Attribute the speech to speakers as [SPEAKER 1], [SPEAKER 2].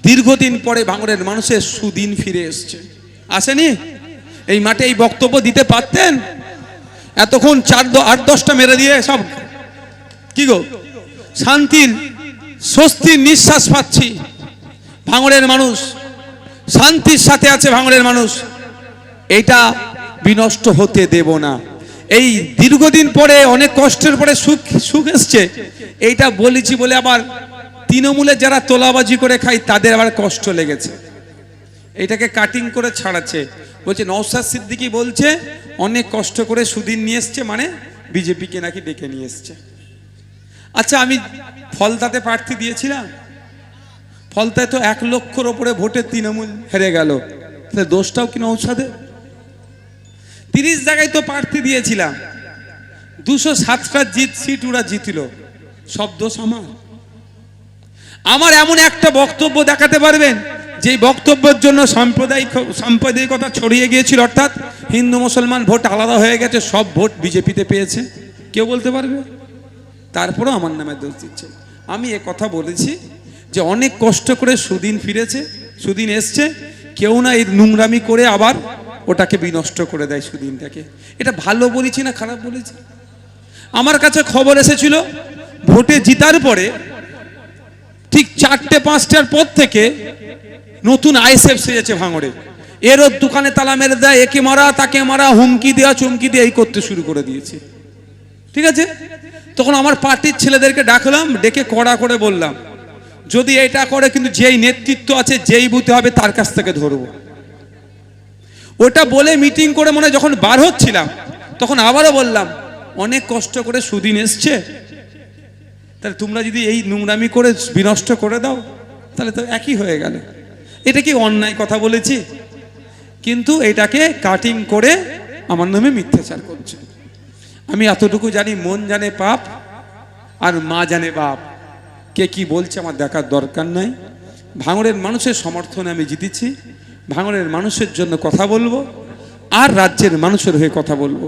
[SPEAKER 1] দীর্ঘদিন পরে ভাঙড়ের মানুষের সুদিন ফিরে এসছে। আসেনি? এই মাঠে এই বক্তব্য দিতে পারতেন? এতক্ষণ 8-10টা মেরে দিয়ে সব কি গো শান্তির স্বস্তির নিঃশ্বাস পাচ্ছি। ভাঙড়ের মানুষ শান্তির সাথে আছে। ভাঙড়ের মানুষ এইটা বিনষ্ট হতে দেব না। এই দীর্ঘদিন পরে অনেক কষ্টের পরে সুখ এসছে, এইটা বলেছি বলে আবার তৃণমূলে যারা তোলাবাজি করে খায় তাদের আবার কষ্ট লেগেছে। এটাকে কাটিং করে ছাড়াচ্ছে। বলছে নওশাদ সিদ্দিকী বলছে অনেক কষ্ট করে সুদিন নিয়ে এসছে, মানে বিজেপিকে নাকি ডেকে নিয়ে এসছে। আচ্ছা, আমি ফলতাতে প্রার্থী দিয়েছিলাম, ফলতায় তো 1 লক্ষর ওপরে ভোটে তৃণমূল হেরে গেল, তাহলে দোষটাও কি নওশাদের? 30 জায়গায় তো প্রার্থী দিয়েছিলাম, 207টা সিট ওরা জিতল, সব দোষ আমার? আমার এমন একটা বক্তব্য দেখাতে পারবেন যেই বক্তব্যের জন্য সাম্প্রদায়িকতা ছড়িয়ে গিয়েছিল, অর্থাৎ হিন্দু মুসলমান ভোট আলাদা হয়ে গেছে, সব ভোট বিজেপিতে পেয়েছে? কেউ বলতে পারবে? তারপরেও আমার নামে দোষ দিচ্ছে। আমি কথা বলেছি যে অনেক কষ্ট করে সুদিন ফিরেছে, সুদিন এসছে, কেউ না এই নোংরামি করে আবার ওটাকে বিনষ্ট করে দেয় সুদিনটাকে। এটা ভালো বলেছি না খারাপ বলেছি? আমার কাছে খবর এসেছিল ভোটে জিতার পরে ঠিক 4টে-5টার পর থেকে নতুন আইএসএফ সেজেছে ভাঙড়ে। এরও দোকানে তালা মেরে দেয়, একে মারা তাকে মারা, হুমকি দেওয়া চুমকি দিয়ে এই করতে শুরু করে দিয়েছে। ঠিক আছে, তখন আমার পার্টির ছেলেদেরকে ডাকলাম, ডেকে কড়া করে বললাম যদি এটা করে কিন্তু যেই নেতৃত্ব আছে যেই বুথে হবে তার কাছ থেকে ধরবো। ওটা বলে মিটিং করে মনে যখন বার হচ্ছিলাম তখন আবারও বললাম অনেক কষ্ট করে সুদিন এসছে, তাহলে তোমরা যদি এই নোংরামি করে বিনষ্ট করে দাও তাহলে তো একই হয়ে গেল। এটা কি অন্যায় কথা বলেছি? কিন্তু এটাকে কাটিং করে আমার নামে মিথ্যাচার করছে। আমি এতটুকু জানি, মন জানে পাপ আর মা জানে বাপ। কে কি বলছে আমার দেখার দরকার নাই। ভাঙড়ের মানুষের সমর্থনে আমি জিতেছি, ভাঙড়ের মানুষের জন্য কথা বলবো আর রাজ্যের মানুষের হয়ে কথা বলবো।